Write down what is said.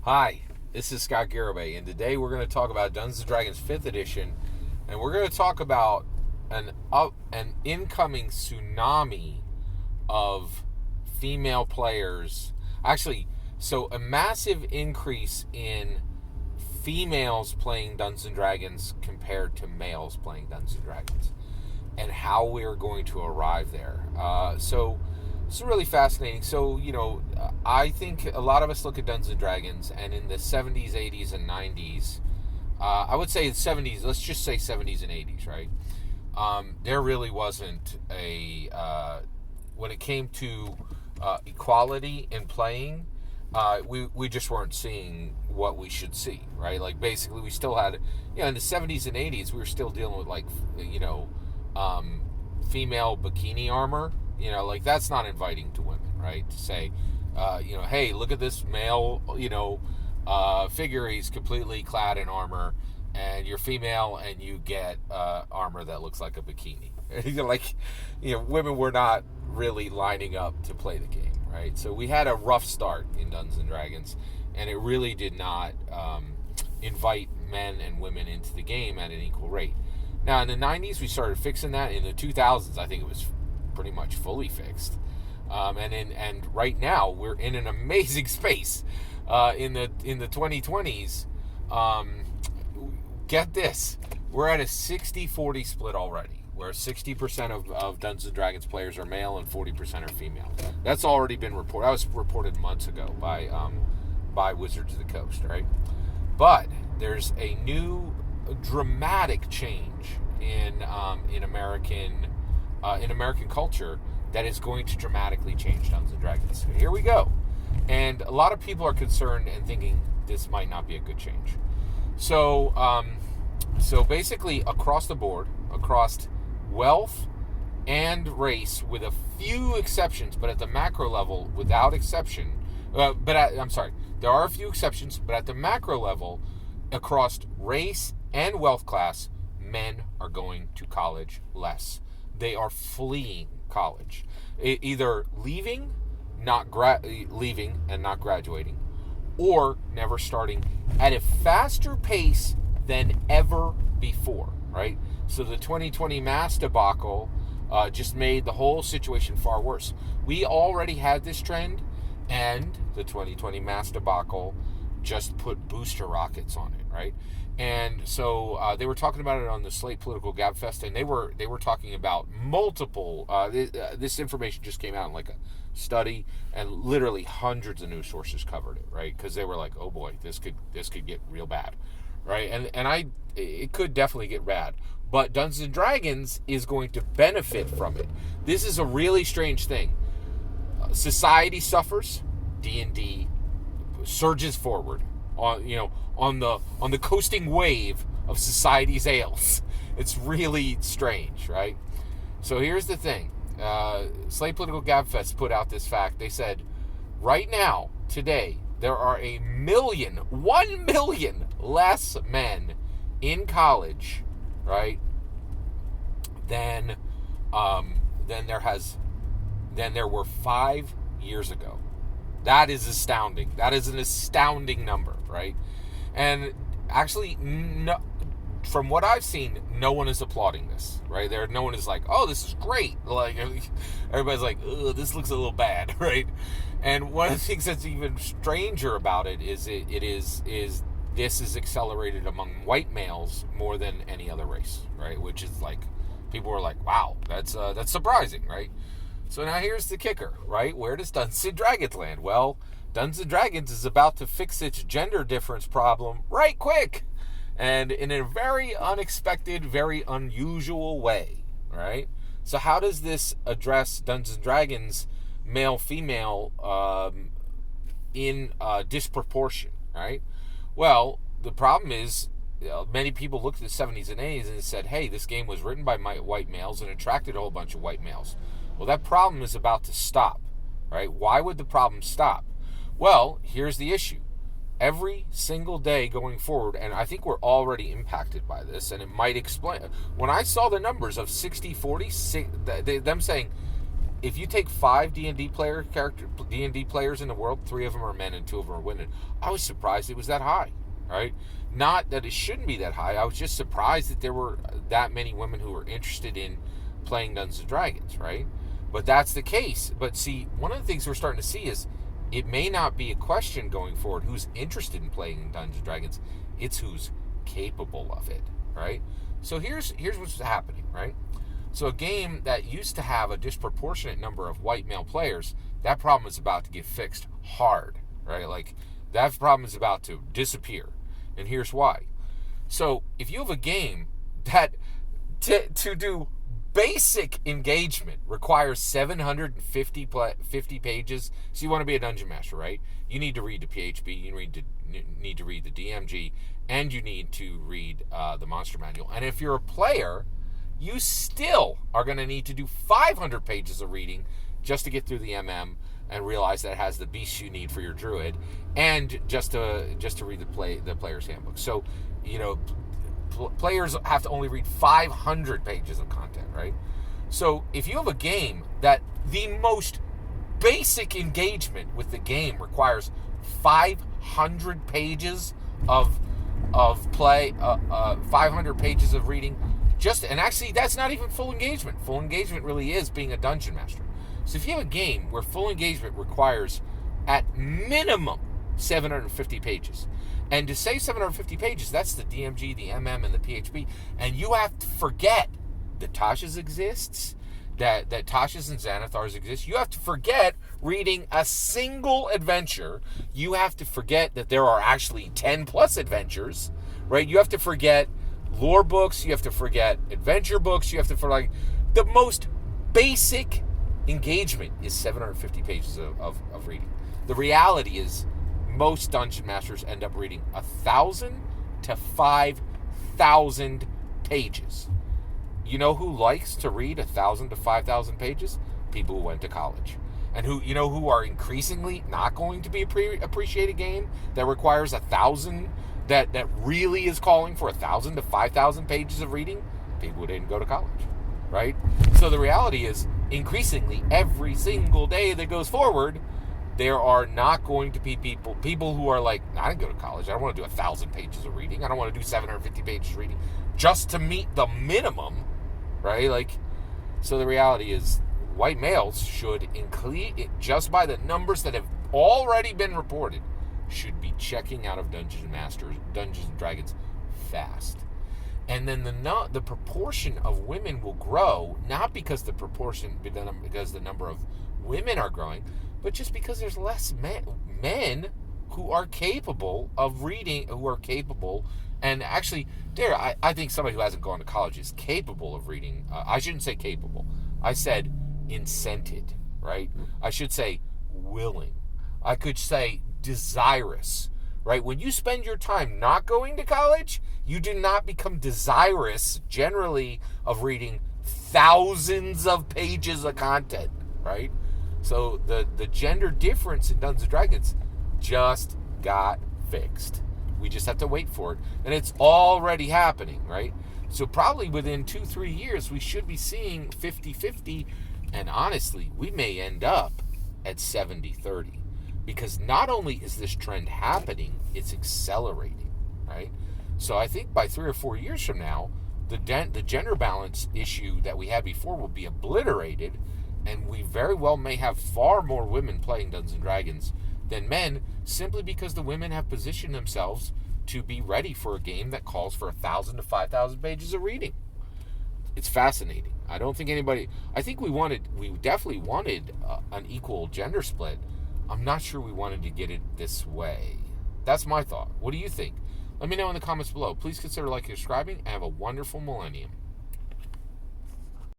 Hi, this is Scott Garibay, and today we're going to talk about Dungeons & Dragons 5th edition, and we're going to talk about an incoming tsunami of female players. Actually, so a massive increase in females playing Dungeons & Dragons compared to males playing Dungeons & Dragons, and how we're going to arrive there. So it's really fascinating. So, I think a lot of us look at Dungeons and Dragons, and in the 70s, 80s, and 90s, I would say the 70s, let's just say 70s and 80s, right? There really wasn't when it came to equality in playing, we just weren't seeing what we should see, right? Like, basically, we still had, in the 70s and 80s, we were still dealing with, female bikini armor. Like, that's not inviting to women, right? To say, hey, look at this male, figure. He's completely clad in armor, and you're female, and you get armor that looks like a bikini. Women were not really lining up to play the game, right? So we had a rough start in Dungeons and Dragons, and it really did not invite men and women into the game at an equal rate. Now, in the 90s, we started fixing that. In the 2000s, I think it was pretty much fully fixed. And right now, we're in an amazing space. In the 2020s, get this, we're at a 60-40 split already, where 60% of Dungeons & Dragons players are male and 40% are female. That's already been reported. That was reported months ago by Wizards of the Coast, right? But there's a new dramatic change in American culture that is going to dramatically change Dungeons and Dragons. So here we go, and a lot of people are concerned and thinking this might not be a good change. So basically, across the board, across wealth and race, with a few exceptions, but at the macro level, without exception. There are a few exceptions, but at the macro level, across race and wealth class, men are going to college less. They are fleeing college, either leaving and not graduating, or never starting at a faster pace than ever before, right? So the 2020 mass debacle just made the whole situation far worse. We already had this trend, and the 2020 mass debacle just put booster rockets on it, right? And so they were talking about it on the Slate Political Gabfest, and they were talking about multiple. This information just came out in like a study, and literally hundreds of news sources covered it, right? Because they were like, "Oh boy, this could get real bad," right? And it could definitely get bad. But Dungeons and Dragons is going to benefit from it. This is a really strange thing. Society suffers. D&D surges forward on the coasting wave of society's ails. It's really strange, right? So here's the thing. Slate Political Gabfest put out this fact. They said, right now, today, there are 1 million less men in college, right, than there were 5 years ago. That is astounding. That is an astounding number, right? And actually, no, from what I've seen, no one is applauding this, right? No one is like, "Oh, this is great." Like, everybody's like, "Ugh, this looks a little bad," right? And one of the things that's even stranger about it is this is accelerated among white males more than any other race, right? Which is like, people are like, "Wow, that's surprising," right? So now here's the kicker, right? Where does Dungeons & Dragons land? Well, Dungeons & Dragons is about to fix its gender difference problem right quick, and in a very unexpected, very unusual way, right? So how does this address Dungeons & Dragons male-female in disproportion, right? Well, the problem is, many people looked at the 70s and 80s and said, hey, this game was written by white males and attracted a whole bunch of white males. Well, that problem is about to stop, right? Why would the problem stop? Well, here's the issue. Every single day going forward, and I think we're already impacted by this, and it might explain. When I saw the numbers of 60-40, them saying if you take 5 D&D players in the world, 3 of them are men and 2 of them are women. I was surprised it was that high, right? Not that it shouldn't be that high. I was just surprised that there were that many women who were interested in playing Dungeons and Dragons, right? But that's the case. But see, one of the things we're starting to see is it may not be a question going forward who's interested in playing Dungeons and Dragons. It's who's capable of it, right? So here's what's happening, right? So a game that used to have a disproportionate number of white male players, that problem is about to get fixed hard, right? Like, that problem is about to disappear. And here's why. So if you have a game that to do basic engagement requires 750 pages, so you want to be a dungeon master, right? You need to read the PHB, you need to read the DMG, and you need to read the monster manual. And if you're a player, you still are going to need to do 500 pages of reading just to get through the MM and realize that it has the beasts you need for your druid, and just to read the player's handbook. So, players have to only read 500 pages of content, right? So if you have a game that the most basic engagement with the game requires 500 pages of play, 500 pages of reading, and actually that's not even full engagement. Full engagement really is being a dungeon master. So if you have a game where full engagement requires at minimum 750 pages, and to say 750 pages, that's the DMG, the MM, and the PHB, and you have to forget that Tasha's exists, that Tasha's and Xanathars exist. You have to forget reading a single adventure. You have to forget that there are actually 10 plus adventures, right? You have to forget lore books, you have to forget adventure books, you have to forget, the most basic engagement is 750 pages of reading. The reality is most dungeon masters end up reading 1,000 to 5,000 pages. You know who likes to read 1,000 to 5,000 pages? People who went to college. And who are increasingly not going to be appreciate a game that requires 1,000, that really is calling for 1,000 to 5,000 pages of reading? People who didn't go to college, right? So the reality is, increasingly, every single day that goes forward, there are not going to be people who are like, I didn't go to college. I don't want to do 1,000 pages of reading. I don't want to do 750 pages of reading just to meet the minimum, right? Like, so the reality is, white males should include, just by the numbers that have already been reported, should be checking out of Dungeons and Dragons fast. And then the proportion of women will grow, not because the number of women are growing, but just because there's less men who are capable of reading, and actually, I think somebody who hasn't gone to college is capable of reading. I shouldn't say capable. I said incented, right? I should say willing. I could say desirous, right? When you spend your time not going to college, you do not become desirous, generally, of reading thousands of pages of content, right? So the gender difference in Dungeons & Dragons just got fixed. We just have to wait for it. And it's already happening, right? So probably within 2-3 years, we should be seeing 50-50. And honestly, we may end up at 70-30. Because not only is this trend happening, it's accelerating, right? So I think by 3 or 4 years from now, the gender balance issue that we had before will be obliterated, and we very well may have far more women playing Dungeons & Dragons than men, simply because the women have positioned themselves to be ready for a game that calls for 1,000 to 5,000 pages of reading. It's fascinating. I think we definitely wanted an equal gender split. I'm not sure we wanted to get it this way. That's my thought. What do you think? Let me know in the comments below. Please consider liking and subscribing, and have a wonderful millennium.